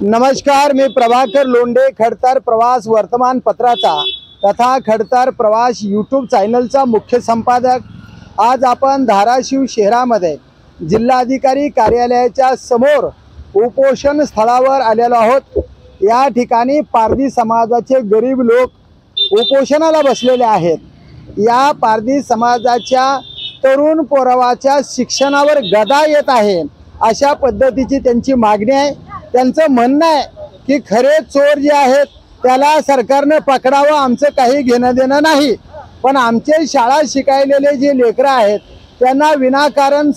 नमस्कार, मी प्रभाकर लोंढे, खडतर प्रवास वर्तमानपत्राचा तथा खडतर प्रवास यूट्यूब चॅनलचा मुख्य संपादक। आज आपण धाराशिव शहरामध्ये जिल्हाधिकारी कार्यालयाच्या समोर उपोषण स्थळावर आलेलो आहोत। या ठिकाणी पारधी समाजाचे गरीब लोक उपोषणाला बसलेले आहेत। या पारधी समाजाच्या तरुण पोरावाच्या शिक्षणावर गदा येत आहे, अशा पद्धतीची त्यांची मागणी आहे। त्यांचं म्हणणं आहे की खरे चोर जे आहेत त्याला सरकारने पकडावं, आमचं काही घेणं देणं नाही, पण आमचे शाळा शिकायलेले जे लेकरं आहेत त्यांना विनाकारण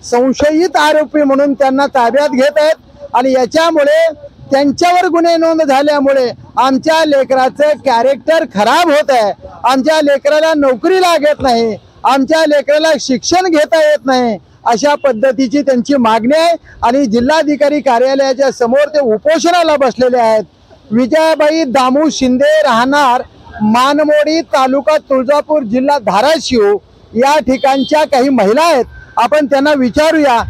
संशयित आरोपी म्हणून त्यांना ताब्यात घेत आहेत आणि याच्यामुळे त्यांच्यावर गुन्हे नोंद झाल्यामुळे आमच्या लेकराचं कॅरेक्टर खराब होत आहे। आमच्या लेकराला नोकरी लागत नाही, आमच्या लेकराला शिक्षण घेता येत नाही, अशा पद्धतीची त्यांची मागणी आहे आणि जिल्हाधिकारी कार्यालयाच्या समोर ते उपोषणाला बसलेले आहेत। विजयाबाई दामू शिंदे, राहणार मानमोडी, तालुका तुळजापूर, जिल्हा धाराशिव, या ठिकाणच्या काही महिला आहेत। आपण त्यांना विचारूया,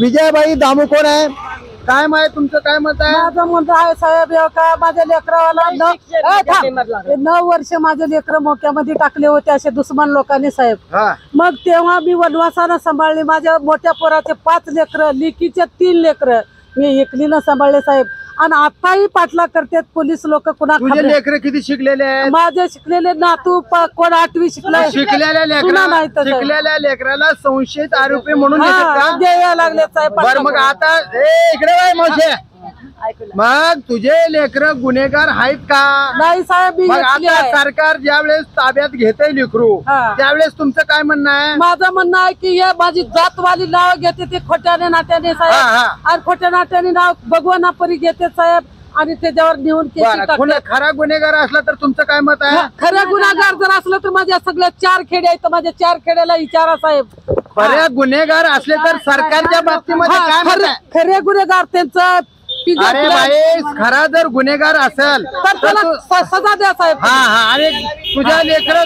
विजयाबाई दामू कोण आहे, काय माहिती, तुमचं काय मत आहे? माझं मत आहे साहेब, का माझ्या लेकराला 9 वर्ष माझे लेकर मोक्यामध्ये टाकले होते असे दुश्मन लोकांनी साहेब। मग तेव्हा मी वनवासानं सांभाळले। माझ्या मोठ्या पोराचे 5 लेकर, लिकीचे 3 लेकर मी एकलीनं सांभाळले साहेब। आणि आताही पाठला करतात पोलीस लोक। कुणा लेकर किती शिकलेले आहेत? माझे शिकलेले नातू कोण 8वी शिकलाय। शिकलेल्या लेकराला संशयित आरोपी म्हणून द्यायला लागले साहेब। बरं, मग आता इकडे बाय मावशे, मग तुझे लेकर गुन्हेगार आहेत का? नाही साहेब, मग आता सरकार ज्यावेळेस ताब्यात घेते लेकरू त्यावेळेस तुमचं काय म्हणणं आहे? माझं म्हणणं आहे की हे माझी जातवाली नाव घेते ते खोट्याने नाट्याने साहेब, आणि खोट्या नाट्याने नाव भगवाना परी घेते साहेब, आणि त्याच्यावर नेऊन खरा गुन्हेगार असला तर तुमचं काय मत आहे? खरा गुन्हेगार जर असलं तर माझ्या सगळ्या 4 खेडे आहेत, माझ्या 4 खेड्याला विचारा साहेब। खरे गुन्हेगार असले तर सरकारच्या बाबतीमध्ये काय मत आहे? खरे गुन्हेगार त्यांचं, अरे बाई, खरा जर गुन्हेगार असेल तर त्याला सजा द्या साहेब। आणि तुझ्या लेकर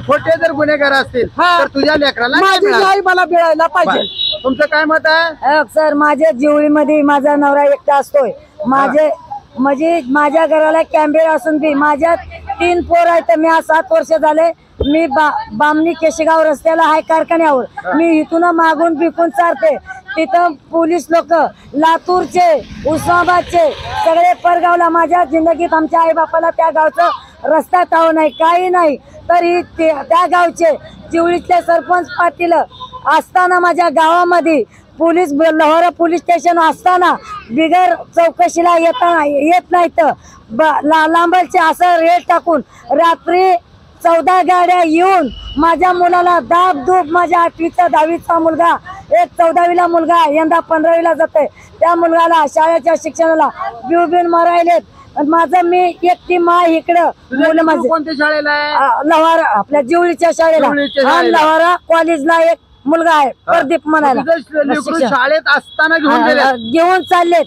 खोटे जर गुन्हेगार असतील तर तुझ्या लेकराला माझी आई मला मिळायला पाहिजे। तुमचं काय मत आहे? सर, माझ्या जिवळीमध्ये माझा नवरा एकटा असतोय। म्हणजे माझ्या घराला कॅमेरा असून बी माझ्या 3 पोर आहेत। मी आज 7 वर्ष झाले मी बामणी केशगाव रस्त्याला आहे कारखान्यावर। मी इथून मागून बिकून चालते। तिथं पोलीस लोक लातूरचे, उस्मानाबादचे सगळे परगावला। माझ्या जिंदगीत आमच्या आई बापाला त्या गावचं रस्ता ताव नाही, काही नाही, तरी त्या गावचे जिवळीतले सरपंच पाटील असताना माझ्या गावामध्ये पोलीस लोहारा पोलीस स्टेशन असताना बिगर चौकशीला येत नाही तर लांबलचे असं रेल टाकून रात्री 14 गाड्या येऊन माझ्या मुलाला दाबदूब, माझ्या 8वीचा 10वीचा मुलगा, एक 14वीला मुलगा यंदा 15वीला जाते, त्या मुलगाला शाळेच्या शिक्षणाला बिवबिन मारायलेत। माझं मी एकटी मा इकडं मुलं माझे कोणत्या शाळेला आहे? लोहारा, आपल्या जिवळीच्या शाळेला। लोहारा कॉलेजला एक मुलगा आहे प्रदीप म्हणाला। शाळेत असताना घेऊन चाललेत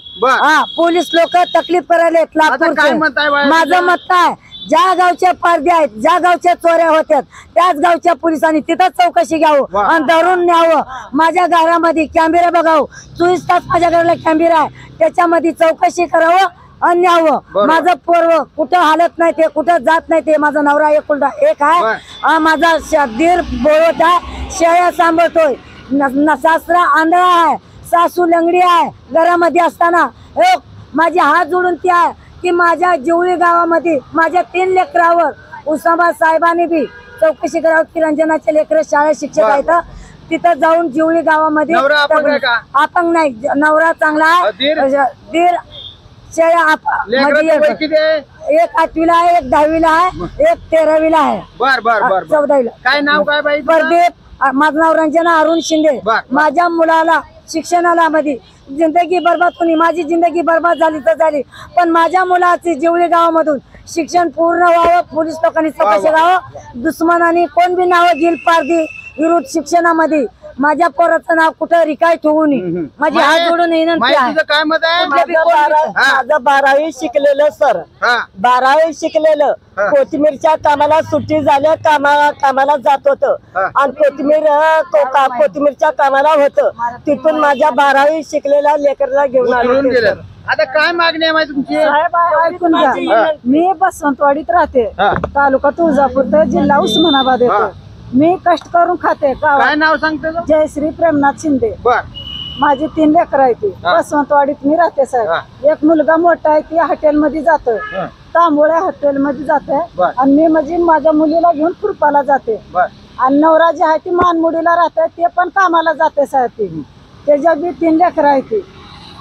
पोलीस लोक तकलीफ करायलेत लातूरचे। माझं मत आहे, ज्या गावच्या पारधी आहेत, ज्या गावच्या चोऱ्या होत्यात त्याच गावच्या पोलिसांनी तिथं चौकशी घ्यावं आणि धरून न्यावं। माझ्या घरामध्ये कॅमेरा बघावं, 24 तास माझ्या घराला कॅमेरा आहे, त्याच्यामध्ये चौकशी करावं आणि न्यावं। माझं पोरव कुठं हालत नाही, ते कुठं जात नाही, ते माझा नवरा एक आहे। माझा दीर बोलवत आहे, शेळ्या सांभाळतोय, सासरा आंधळा आहे, सासू लंगडी आहे। घरामध्ये असताना माझी हात जोडून ती आहे की माझ्या जिवळी गावामध्ये माझ्या 3 लेकरावर उस्मानाबाद साहेबांनी बी चौकशी करावं की रंजनाचे लेकर शाळेत शिक्षक आहेत, तिथं जाऊन जिवळी गावामध्ये अपंग नाही, नवरा चांगला आहे। दीर शेळ्या एक 8वीला आहे, एक 10वीला आहे, एक 13वीला आहे, 14वीला। काय नाव काय बाई? प्रदीप। माझं नाव रंजना अरुण शिंदे। माझ्या मुलाला शिक्षणाला मध्ये जिंदगी बर्बाद होणी, माझी जिंदगी बर्बाद झाली तर झाली, पण माझ्या मुलाची जिवळी गावामधून शिक्षण पूर्ण व्हावं, पोलीस लोकांनी चौकशी करावं, दुश्मनाने कोण बी नावं घेईल पारधी विरुद्ध शिक्षणामध्ये माझ्या पोराचं नाव कुठं रिकाय ठेवू नये. माझी हात जोडून विनंती आहे. तुझं काय मत आहे? माझं 12वी शिकलेलं सर, 12वी शिकलेलं. कोथिंबीरच्या कामाला सुट्टी झाल्या, कामाला जात होतं आणि कोथिंबीरच्या कामाला होतं. तिथून माझ्या 12वी शिकलेल्या लेकरला घेऊन आलो. आता काय मागणी आहे तुमची? ऐकून घ्या, मी बसवंतवाडीत राहते, तालुका तुळजापूर तर जिल्हा उस्मानाबाद येतो. मी कष्ट करून खाते. काय नाव सांगते? जयश्री प्रेमनाथ शिंदे. माझी 3 लेकर आहे ती. बसवंतवाडीत मी राहते साहेब. एक मुलगा मोठा आहे, ती हॉटेलमध्ये जातोय, तांबोळ्या हॉटेलमध्ये जाते. आणि मी म्हणजे माझ्या मुलीला घेऊन खुरपाला जाते. आणि नवरा जे आहे ती मानमुडीला राहते, ते पण कामाला जाते साहेब. ती त्याच्या बी 3 लेकर आहे ती.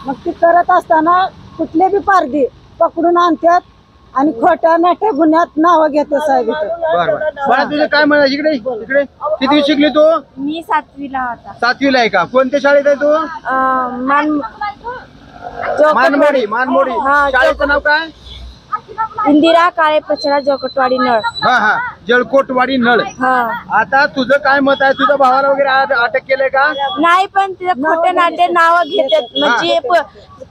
मग ती करत असताना कुठले बी पारधी पकडून आणतात आणि खोट्या नाट्या गुन्ह्यात नाव घेते साहेब. तुझं काय म्हणा? इकडे इकडे किती शिकली तू? मी 7वीला होता. 7वीला आहे का? कोणत्या शाळेत आहे तू? मानमोडी. शाळेचं नाव काय? इंदिरा काळे प्रचार जोकटवाडी नळ. जळकोटवाडी नळ. आता तुझं काय मत आहे? तुझ्या भावाला वगैरे अटक केलंय का? नाही, पण तिथे खोटे नाटे नाव घेतात. म्हणजे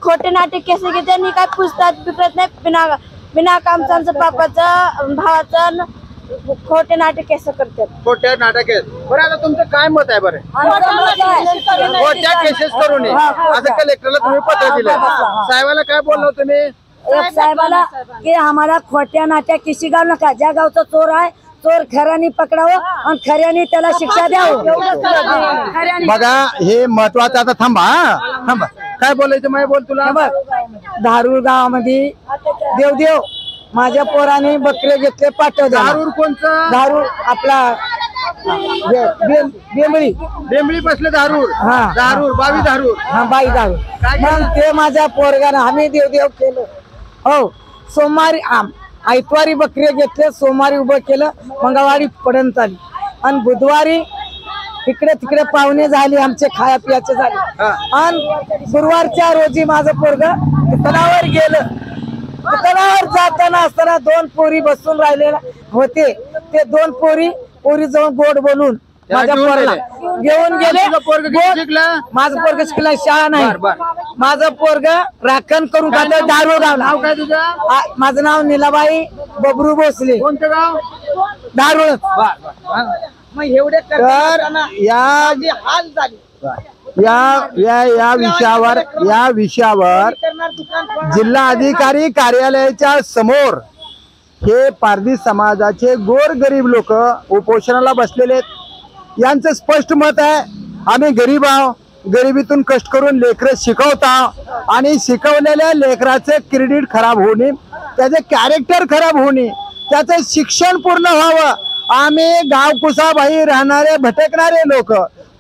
खोटे नाटे केस घेते आणि काय पुसतात बिकत नाही. बिना कामचांचं पापाचं भावाचं खोटे नाटे केस करतात. खोट्या नाटक आहेत. बरं, आता तुमचं काय मत आहे? बरं, खोट्या केसेस करू नये असं कलेक्टरला तुम्ही पत्र दिलं. साहेबाला काय बोललो तुम्ही? साहेबाला की आम्हाला खोट्या नाट्या केशी घालू नका. ज्या गावचा चोर आहे, चोर खऱ्याने पकडावं आणि खऱ्याने त्याला शिक्षा द्यावं. बघा, हे महत्वाचं. आता थांबा. काय बोलायचं? माय बोल तुला. धारूर गावामध्ये देवदेव माझ्या पोराने बकरे घेतले, पाठवले. धारूर कोणचं? धारूर आपला बेंबळी बसले. धारूर. बावी धारूर. बाई धारूर. मग ते माझ्या पोरगाने आम्ही देवदेव केलं. हो, सोमवारी आयतवारी बकरे घेतले, सोमवारी उभं केलं, मंगळवारी पडण चाली आणि बुधवारी इकडे तिकडे पाहुणे झाले, आमचे खाया पियाचे झाले. आणि गुरुवारच्या रोजी माझं पोरग तलावावर गेलं. तलावावर जाताना असताना 2 पोरी बसून राहिलेल्या होते. ते 2 पोरी जाऊन गोड बोलून माझ्या पोराला घेऊन गेले. माझं पोरग शिकला, शाळा नाही. माझं पोरग राखण करून खाल्लं, दारू गावला. नाव काय तुझं? माझं नाव नीलाबाई बबरू भोसले. कोणतं गाव? दारू. मग एवढे तर या विषयावर जिल्हा अधिकारी कार्यालयाच्या समोर हे पारधी समाजाचे गोरगरीब लोक उपोषणाला बसलेले आहेत. यांचं स्पष्ट मत आहे, आम्ही गरीब आहोत, गरिबीतून कष्ट करून लेकरं शिकवता आणि शिकवलेल्या लेकराचे क्रेडिट खराब होणे, त्याचे कॅरेक्टर खराब होणे, त्याचं शिक्षण पूर्ण व्हावं. आम्ही गावकुसाबाई राहणारे भटकणारे लोक,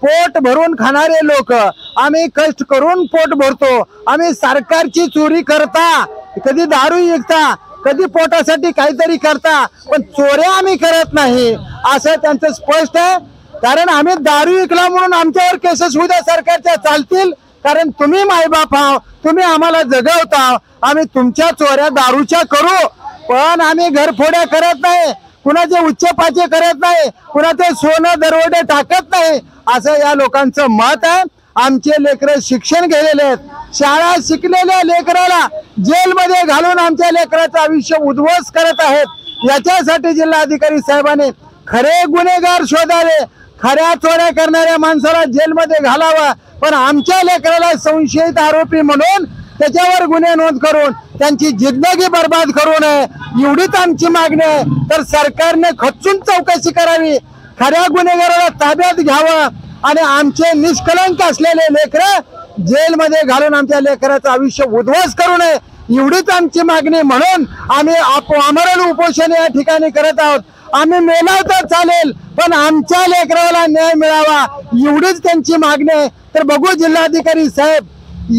पोट भरून खाणारे लोक, आम्ही कष्ट करून पोट भरतो. आम्ही सरकारची चोरी करता, कधी दारू विकता, कधी पोटासाठी काहीतरी करता, पण चोऱ्या आम्ही करत नाही असं त्यांचं स्पष्ट आहे. कारण आम्ही दारू विकला म्हणून आमच्यावर केसेस उद्या सरकारच्या चालतील. कारण तुम्ही मायबाप आहात, तुम्ही आम्हाला जगवता. आम्ही तुमच्या चोऱ्या दारूच्या करू, पण आम्ही घरफोड्या करत नाही, कुणाचे उच्चपाचे करत नाही, कुणाचे सोनं दरवडे टाकत नाही असं या लोकांचं मत आहे. आमचे लेकरं शिक्षण गेलेले आहेत, शाळा शिकलेल्या लेकराला जेलमध्ये घालून आमच्या लेकराचं आयुष्य उद्ध्वस्त करत आहेत. याच्यासाठी जिल्हाधिकारी साहेबांनी खरे गुन्हेगार शोधावे, खऱ्या चोऱ्या करणाऱ्या माणसाला जेलमध्ये घालावं, पण आमच्या लेकराला संशयित आरोपी म्हणून त्याच्यावर गुन्हे नोंद करून त्यांची जिंदगी बर्बाद करू नये एवढीच आमची मागणी आहे. तर सरकारने खचून चौकशी करावी, खऱ्या गुन्हेगाराला ताब्यात घ्यावं आणि आमचे निष्कलंक असलेले लेकरं जेलमध्ये घालून आमच्या लेकराचं आयुष्य उद्ध्वस्त करू नये एवढीच आमची मागणी. म्हणून आम्ही आमरण उपोषण या ठिकाणी करत आहोत. आम्ही मेलो तर चालेल, पण आमच्या लेकराला न्याय मिळावा एवढीच त्यांची मागणी आहे. तर बघू जिल्हाधिकारी साहेब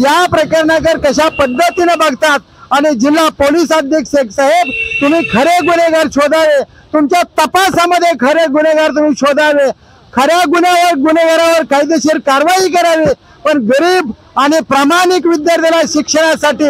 या प्रकरणाकडे कशा पद्धतीने बघतात. आणि जिल्हा पोलीस अधीक्षक साहेब, तुम्ही खरे गुन्हेगार शोधावे, तुमच्या तपासामध्ये खरे गुन्हेगार तुम्ही शोधावे, खऱ्या गुन्हेगारावर कायदेशीर कारवाई करावी, पण गरीब आणि प्रामाणिक विद्यार्थ्याला शिक्षणासाठी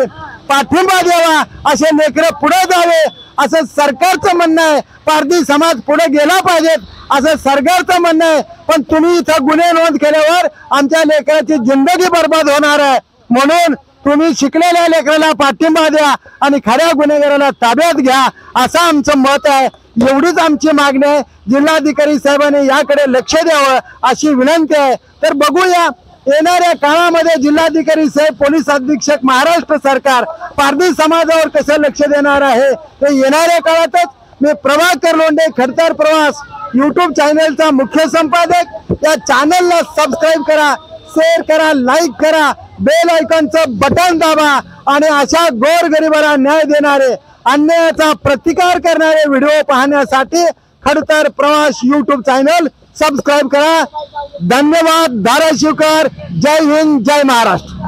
पाठिंबा द्यावा, असे लेकरं पुढे जावे असं सरकारचं म्हणणं आहे. पारधी समाज पुढे गेला पाहिजेत असं सरकारचं म्हणणं आहे. पण तुम्ही इथं गुन्हे नोंद केल्यावर आमच्या लेकराची जिंदगी बर्बाद होणार आहे. म्हणून तुम्ही शिकलेल्या लेकराला पाठिंबा द्या आणि खऱ्या गुन्हेगाराला ताब्यात घ्या असं आमचं मत आहे. एवढीच आमची मागणी आहे. जिल्हाधिकारी साहेबांनी याकडे लक्ष द्यावं अशी विनंती आहे. तर बघूया येणाऱ्या काळामध्ये जिल्हाधिकारी साहेब, पोलीस अधीक्षक, महाराष्ट्र सरकार पारधी समाजावर कसं लक्ष देणार आहे ते येणाऱ्या काळातच. मी प्रभाकर लोंढे, खडतर प्रवास YouTube चॅनलचा मुख्य संपादक. या चॅनलला सबस्क्राईब करा, शेअर करा, लाईक करा, बेल आयकॉनचं बटन दाबा आणि अशा गोरगरिबाला न्याय देणारे, अन्यायाचा प्रतिकार करणारे व्हिडिओ पाहण्यासाठी खडतर प्रवास YouTube चॅनल सबस्क्राईब करा. धन्यवाद. धाराशिवकर. जय हिंद, जय महाराष्ट्र.